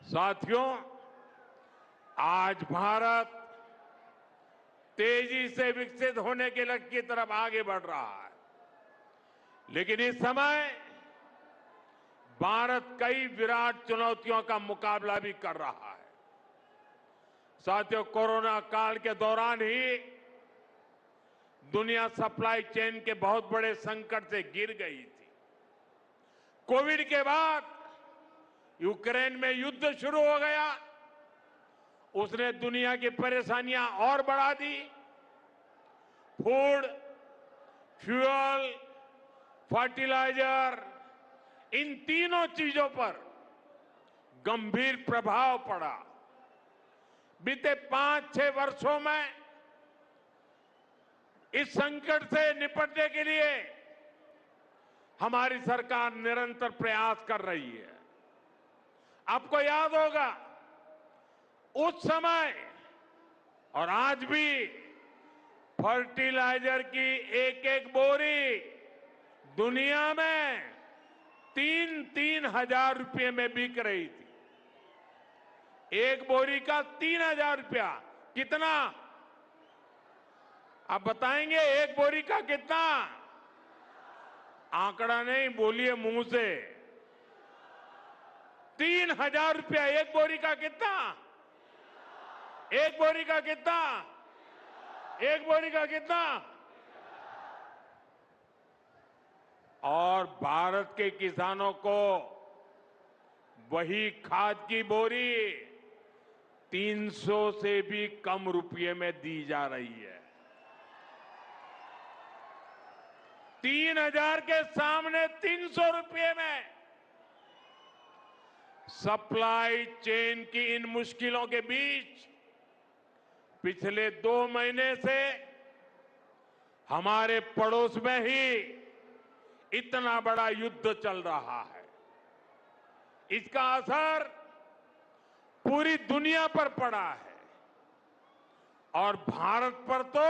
साथियों, आज भारत तेजी से विकसित होने के लक्ष्य की तरफ आगे बढ़ रहा है, लेकिन इस समय भारत कई विराट चुनौतियों का मुकाबला भी कर रहा है। साथियों, कोरोना काल के दौरान ही दुनिया सप्लाई चेन के बहुत बड़े संकट से गिर गई थी। कोविड के बाद यूक्रेन में युद्ध शुरू हो गया, उसने दुनिया की परेशानियां और बढ़ा दी। फूड, फ्यूल, फर्टिलाइजर, इन तीनों चीजों पर गंभीर प्रभाव पड़ा। बीते 5-6 वर्षों में इस संकट से निपटने के लिए हमारी सरकार निरंतर प्रयास कर रही है। आपको याद होगा, उस समय और आज भी फर्टिलाइजर की एक एक बोरी दुनिया में 3-3 हजार रुपये में बिक रही थी। एक बोरी का 3,000 रुपया। कितना? आप बताएंगे एक बोरी का कितना? आंकड़ा नहीं, बोलिए मुंह से। 3,000 रुपया एक बोरी का। कितना? एक बोरी का कितना? एक बोरी का कितना? और भारत के किसानों को वही खाद की बोरी 300 से भी कम रुपये में दी जा रही है। 3,000 के सामने 300 रुपये में। सप्लाई चेन की इन मुश्किलों के बीच पिछले 2 महीने से हमारे पड़ोस में ही इतना बड़ा युद्ध चल रहा है। इसका असर पूरी दुनिया पर पड़ा है और भारत पर तो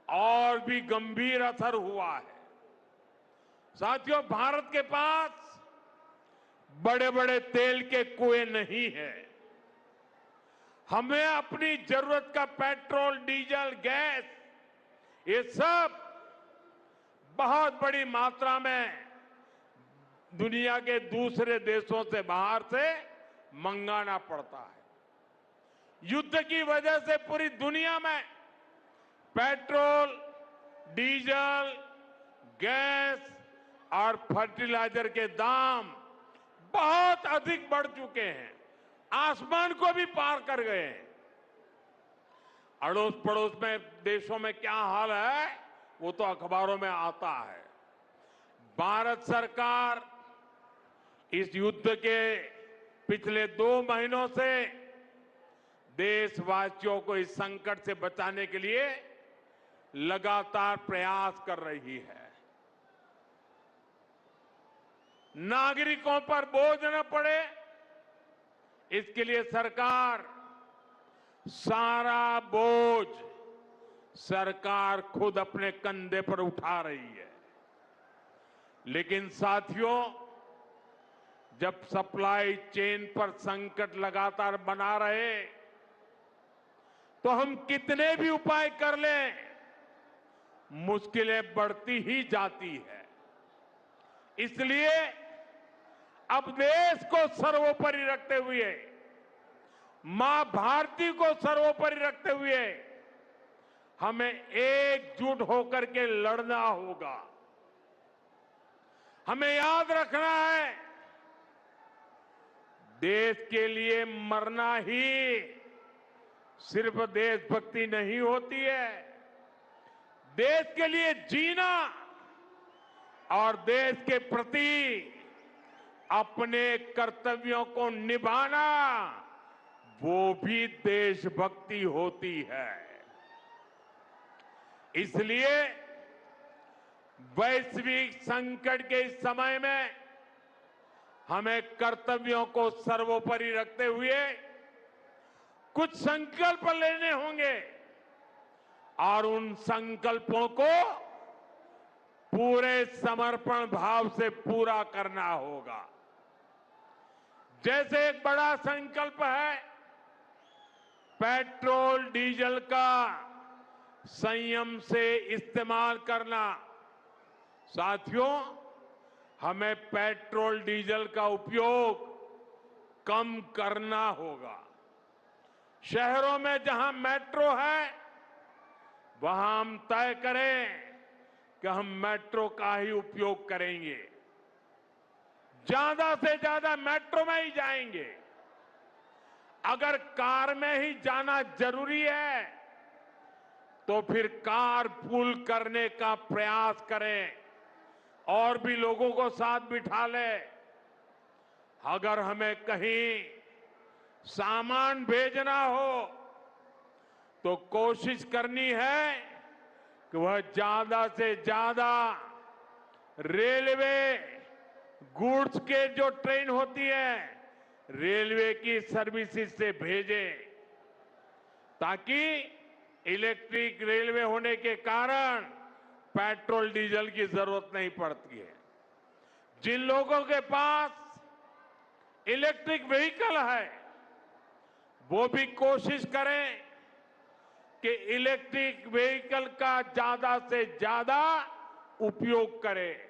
और भी गंभीर असर हुआ है। साथियों, भारत के पास बड़े बड़े तेल के कुएं नहीं है। हमें अपनी जरूरत का पेट्रोल, डीजल, गैस, ये सब बहुत बड़ी मात्रा में दुनिया के दूसरे देशों से, बाहर से मंगाना पड़ता है। युद्ध की वजह से पूरी दुनिया में पेट्रोल, डीजल, गैस और फर्टिलाइजर के दाम बहुत अधिक बढ़ चुके हैं, आसमान को भी पार कर गए हैं। अड़ोस पड़ोस में देशों में क्या हाल है वो तो अखबारों में आता है। भारत सरकार इस युद्ध के पिछले 2 महीनों से देशवासियों को इस संकट से बचाने के लिए लगातार प्रयास कर रही है। नागरिकों पर बोझ न पड़े, इसके लिए सरकार सारा बोझ सरकार खुद अपने कंधे पर उठा रही है। लेकिन साथियों, जब सप्लाई चेन पर संकट लगातार बना रहे तो हम कितने भी उपाय कर लें, मुश्किलें बढ़ती ही जाती है। इसलिए अब देश को सर्वोपरि रखते हुए, मां भारती को सर्वोपरि रखते हुए हमें एकजुट होकर के लड़ना होगा। हमें याद रखना है, देश के लिए मरना ही सिर्फ देशभक्ति नहीं होती है। देश के लिए जीना और देश के प्रति अपने कर्तव्यों को निभाना, वो भी देशभक्ति होती है। इसलिए वैश्विक संकट के इस समय में हमें कर्तव्यों को सर्वोपरि रखते हुए कुछ संकल्प लेने होंगे और उन संकल्पों को पूरे समर्पण भाव से पूरा करना होगा। जैसे एक बड़ा संकल्प है पेट्रोल डीजल का संयम से इस्तेमाल करना। साथियों, हमें पेट्रोल डीजल का उपयोग कम करना होगा। शहरों में जहां मेट्रो है वहां हम तय करें कि हम मेट्रो का ही उपयोग करेंगे, ज्यादा से ज्यादा मेट्रो में ही जाएंगे। अगर कार में ही जाना जरूरी है तो फिर कार पूल करने का प्रयास करें और भी लोगों को साथ बिठा लें। अगर हमें कहीं सामान भेजना हो तो कोशिश करनी है कि वह ज्यादा से ज्यादा रेलवे गुड्स के जो ट्रेन होती है रेलवे की सर्विसेज से भेजे, ताकि इलेक्ट्रिक रेलवे होने के कारण पेट्रोल डीजल की जरूरत नहीं पड़ती है। जिन लोगों के पास इलेक्ट्रिक व्हीकल है वो भी कोशिश करें कि इलेक्ट्रिक व्हीकल का ज्यादा से ज्यादा उपयोग करें।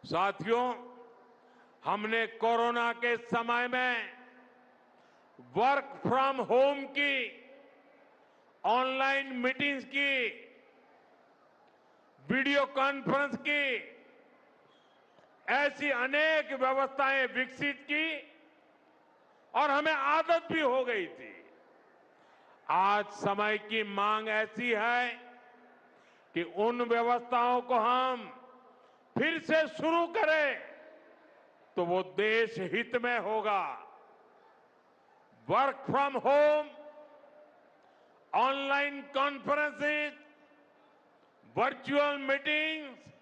साथियों, हमने कोरोना के समय में वर्क फ्रॉम होम की, ऑनलाइन मीटिंग्स की, वीडियो कॉन्फ्रेंस की, ऐसी अनेक व्यवस्थाएं विकसित की और हमें आदत भी हो गई थी। आज समय की मांग ऐसी है कि उन व्यवस्थाओं को हम फिर से शुरू करें तो वो देश हित में होगा। Work from home, online conferences, virtual meetings,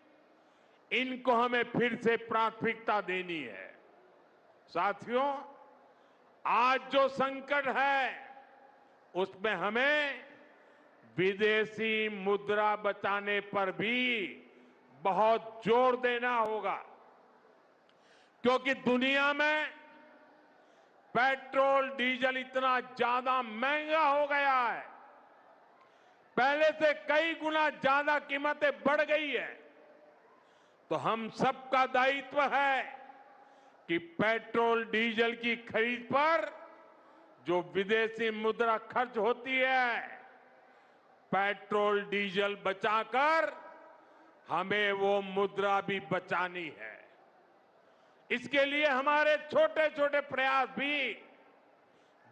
इनको हमें फिर से प्राथमिकता देनी है। साथियों, आज जो संकट है उसमें हमें विदेशी मुद्रा बचाने पर भी बहुत जोर देना होगा, क्योंकि दुनिया में पेट्रोल डीजल इतना ज्यादा महंगा हो गया है, पहले से कई गुना ज्यादा कीमतें बढ़ गई है। तो हम सबका दायित्व है कि पेट्रोल डीजल की खरीद पर जो विदेशी मुद्रा खर्च होती है, पेट्रोल डीजल बचाकर हमें वो मुद्रा भी बचानी है। इसके लिए हमारे छोटे छोटे प्रयास भी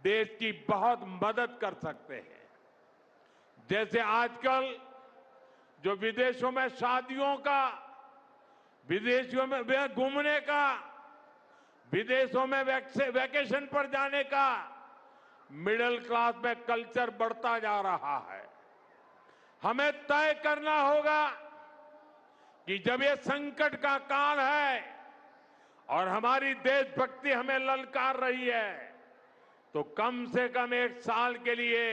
देश की बहुत मदद कर सकते हैं। जैसे आजकल जो विदेशों में शादियों का, विदेशों में घूमने का, विदेशों में वैकेशन पर जाने का मिडिल क्लास में कल्चर बढ़ता जा रहा है। हमें तय करना होगा कि जब ये संकट का काल है और हमारी देशभक्ति हमें ललकार रही है तो कम से कम एक साल के लिए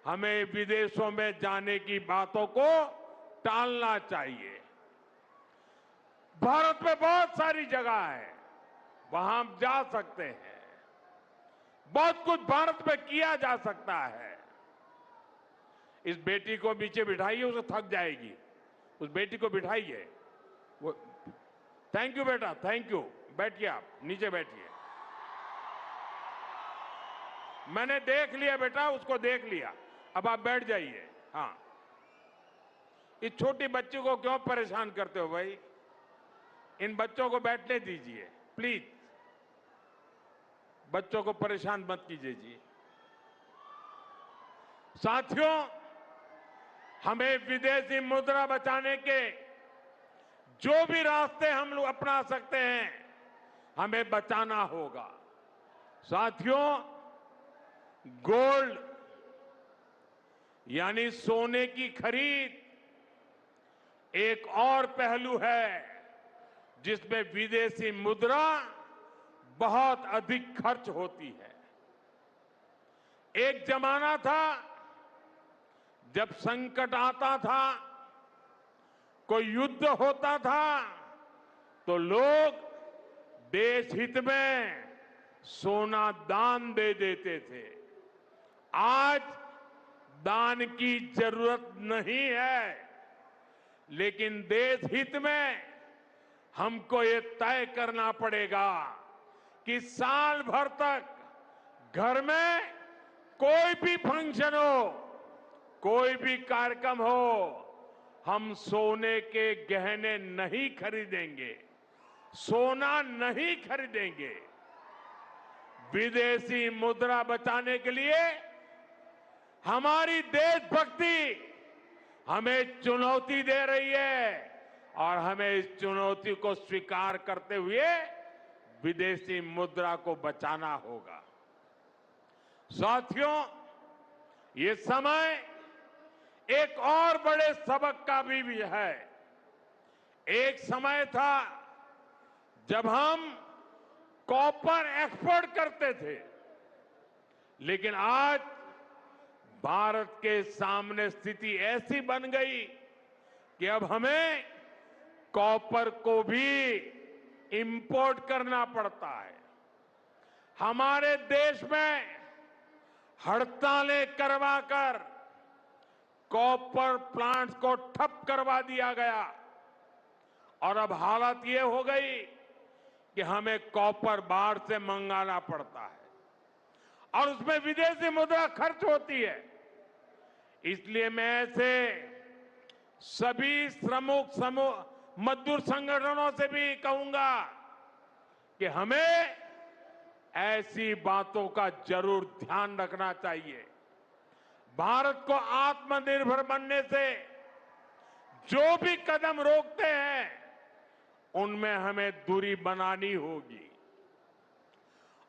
हमें विदेशों में जाने की बातों को टालना चाहिए। भारत में बहुत सारी जगह है, वहां हम जा सकते हैं, बहुत कुछ भारत में किया जा सकता है। इस बेटी को नीचे बिठाइए, उसे थक जाएगी, उस बेटी को बिठाइए। वो थैंक यू बेटा, थैंक यू, बैठिए, आप नीचे बैठिए। मैंने देख लिया बेटा, उसको देख लिया, अब आप बैठ जाइए। हाँ, इस छोटी बच्ची को क्यों परेशान करते हो भाई? इन बच्चों को बैठने दीजिए प्लीज, बच्चों को परेशान मत कीजिए जी। साथियों, हमें विदेशी मुद्रा बचाने के जो भी रास्ते हम लोग अपना सकते हैं हमें बचाना होगा। साथियों, गोल्ड यानी सोने की खरीद एक और पहलू है जिसमें विदेशी मुद्रा बहुत अधिक खर्च होती है। एक जमाना था जब संकट आता था, कोई युद्ध होता था तो लोग देश हित में सोना दान दे देते थे। आज दान की जरूरत नहीं है, लेकिन देश हित में हमको ये तय करना पड़ेगा कि साल भर तक घर में कोई भी फंक्शन हो, कोई भी कार्यक्रम हो, हम सोने के गहने नहीं खरीदेंगे, सोना नहीं खरीदेंगे। विदेशी मुद्रा बचाने के लिए हमारी देशभक्ति हमें चुनौती दे रही है और हमें इस चुनौती को स्वीकार करते हुए विदेशी मुद्रा को बचाना होगा। साथियों, ये समय एक और बड़े सबक का भी है। एक समय था जब हम कॉपर एक्सपोर्ट करते थे, लेकिन आज भारत के सामने स्थिति ऐसी बन गई कि अब हमें कॉपर को भी इंपोर्ट करना पड़ता है। हमारे देश में हड़तालें करवाकर कॉपर प्लांट्स को ठप करवा दिया गया और अब हालत ये हो गई कि हमें कॉपर बाहर से मंगाना पड़ता है और उसमें विदेशी मुद्रा खर्च होती है। इसलिए मैं ऐसे सभी श्रमिक समूह मजदूर संगठनों से भी कहूंगा कि हमें ऐसी बातों का जरूर ध्यान रखना चाहिए। भारत को आत्मनिर्भर बनने से जो भी कदम रोकते हैं उनमें हमें दूरी बनानी होगी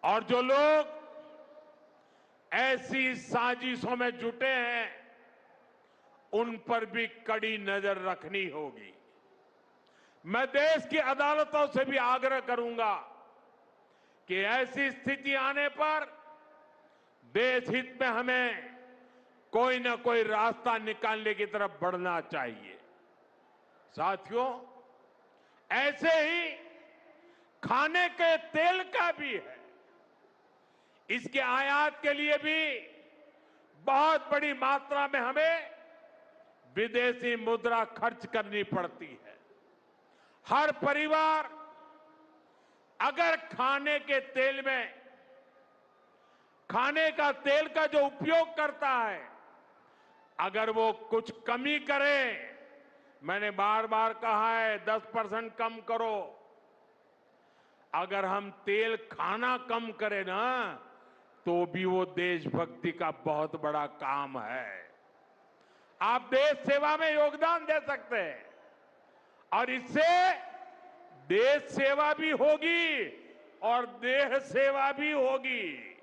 और जो लोग ऐसी साजिशों में जुटे हैं उन पर भी कड़ी नजर रखनी होगी। मैं देश की अदालतों से भी आग्रह करूंगा कि ऐसी स्थिति आने पर देश हित में हमें कोई ना कोई रास्ता निकालने की तरफ बढ़ना चाहिए। साथियों, ऐसे ही खाने के तेल का भी है। इसके आयात के लिए भी बहुत बड़ी मात्रा में हमें विदेशी मुद्रा खर्च करनी पड़ती है। हर परिवार अगर खाने के तेल में खाने का तेल का जो उपयोग करता है, अगर वो कुछ कमी करे, मैंने बार बार कहा है 10% कम करो। अगर हम तेल खाना कम करें ना, तो भी वो देशभक्ति का बहुत बड़ा काम है। आप देश सेवा में योगदान दे सकते हैं और इससे देश सेवा भी होगी और देह सेवा भी होगी।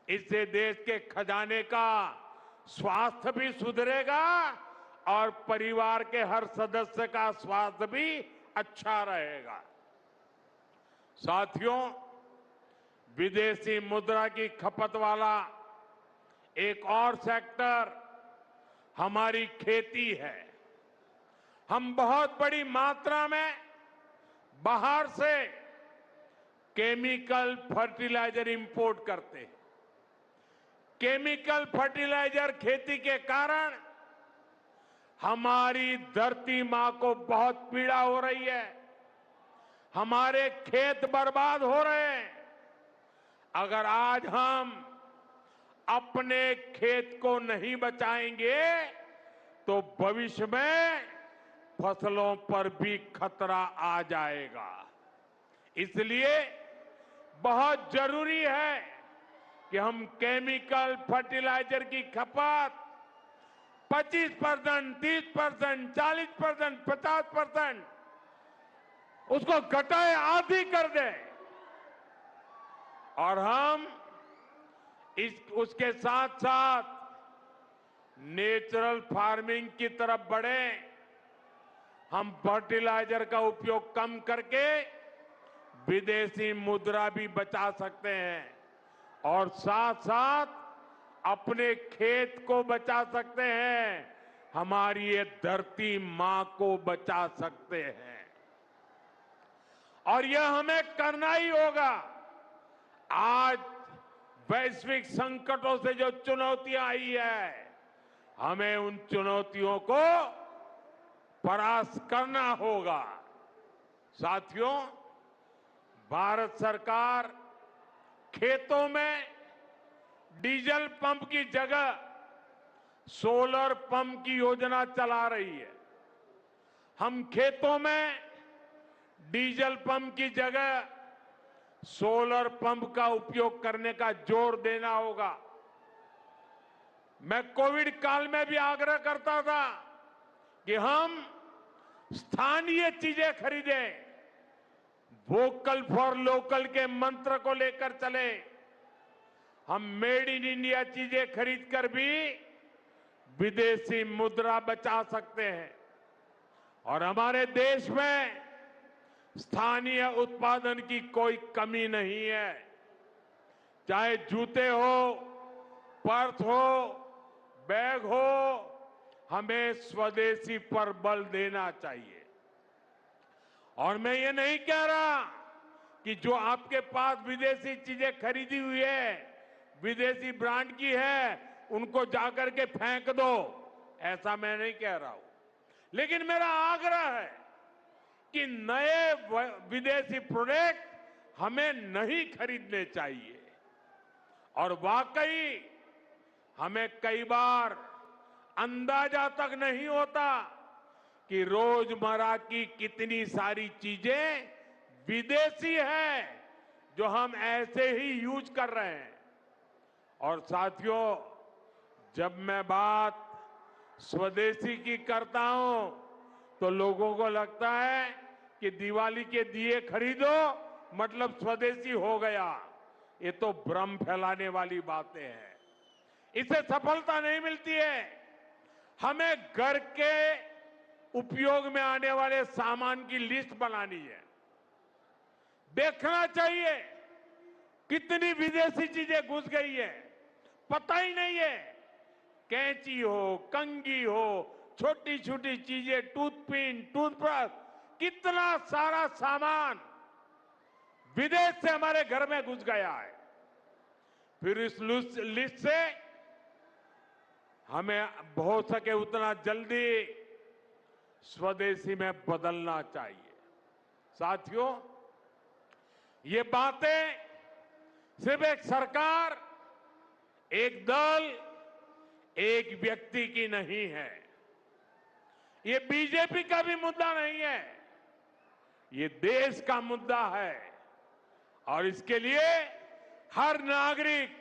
इससे देश के खजाने का स्वास्थ्य भी सुधरेगा और परिवार के हर सदस्य का स्वास्थ्य भी अच्छा रहेगा। साथियों, विदेशी मुद्रा की खपत वाला एक और सेक्टर हमारी खेती है। हम बहुत बड़ी मात्रा में बाहर से केमिकल फर्टिलाइजर इंपोर्ट करते हैं। केमिकल फर्टिलाइजर खेती के कारण हमारी धरती मां को बहुत पीड़ा हो रही है। हमारे खेत बर्बाद हो रहे हैं। अगर आज हम अपने खेत को नहीं बचाएंगे तो भविष्य में फसलों पर भी खतरा आ जाएगा। इसलिए बहुत जरूरी है कि हम केमिकल फर्टिलाइजर की खपत 25%, 30%, 40%, 50% उसको घटाए, आधी कर दें और हम उसके साथ साथ नेचुरल फार्मिंग की तरफ बढ़े। हम फर्टिलाइजर का उपयोग कम करके विदेशी मुद्रा भी बचा सकते हैं और साथ साथ अपने खेत को बचा सकते हैं, हमारी ये धरती मां को बचा सकते हैं। और यह हमें करना ही होगा। आज वैश्विक संकटों से जो चुनौतियां आई है, हमें उन चुनौतियों को परास्त करना होगा। साथियों, भारत सरकार खेतों में डीजल पंप की जगह सोलर पंप की योजना चला रही है। हम खेतों में डीजल पंप की जगह सोलर पंप का उपयोग करने का जोर देना होगा। मैं कोविड काल में भी आग्रह करता था कि हम स्थानीय चीजें खरीदें, वोकल फॉर लोकल के मंत्र को लेकर चले। हम मेड इन इंडिया चीजें खरीदकर भी विदेशी मुद्रा बचा सकते हैं और हमारे देश में स्थानीय उत्पादन की कोई कमी नहीं है। चाहे जूते हो, पर्स हो, बैग हो, हमें स्वदेशी पर बल देना चाहिए। और मैं ये नहीं कह रहा कि जो आपके पास विदेशी चीजें खरीदी हुई है, विदेशी ब्रांड की है, उनको जाकर के फेंक दो, ऐसा मैं नहीं कह रहा हूं। लेकिन मेरा आग्रह है कि नए विदेशी प्रोडक्ट हमें नहीं खरीदने चाहिए। और वाकई हमें कई बार अंदाजा तक नहीं होता कि रोजमर्रा की कितनी सारी चीजें विदेशी है जो हम ऐसे ही यूज कर रहे हैं। और साथियों, जब मैं बात स्वदेशी की करता हूं तो लोगों को लगता है कि दिवाली के दिए खरीदो मतलब स्वदेशी हो गया। ये तो भ्रम फैलाने वाली बातें हैं। इससे सफलता नहीं मिलती है। हमें घर के उपयोग में आने वाले सामान की लिस्ट बनानी है। देखना चाहिए कितनी विदेशी चीजें घुस गई है, पता ही नहीं है। कैंची हो, कंघी हो, छोटी छोटी चीजें, टूथपिन, टूथब्रश, कितना सारा सामान विदेश से हमारे घर में घुस गया है। फिर इस लिस्ट से हमें हो सके उतना जल्दी स्वदेशी में बदलना चाहिए। साथियों, ये बातें सिर्फ एक सरकार, एक दल, एक व्यक्ति की नहीं है। ये बीजेपी का भी मुद्दा नहीं है, ये देश का मुद्दा है। और इसके लिए हर नागरिक,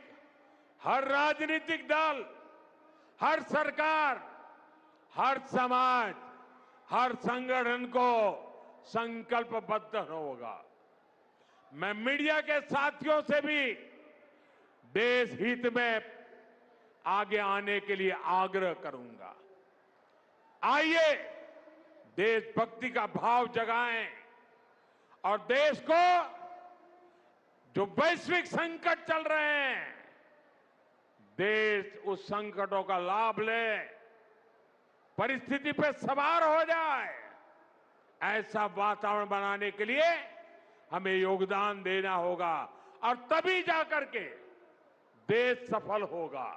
हर राजनीतिक दल, हर सरकार, हर समाज, हर संगठन को संकल्पबद्ध होगा। मैं मीडिया के साथियों से भी देश हित में आगे आने के लिए आग्रह करूंगा। आइए देशभक्ति का भाव जगाएं और देश को जो वैश्विक संकट चल रहे हैं, देश उस संकटों का लाभ ले, परिस्थिति पे सवार हो जाए। ऐसा वातावरण बनाने के लिए हमें योगदान देना होगा और तभी जाकर के देश सफल होगा।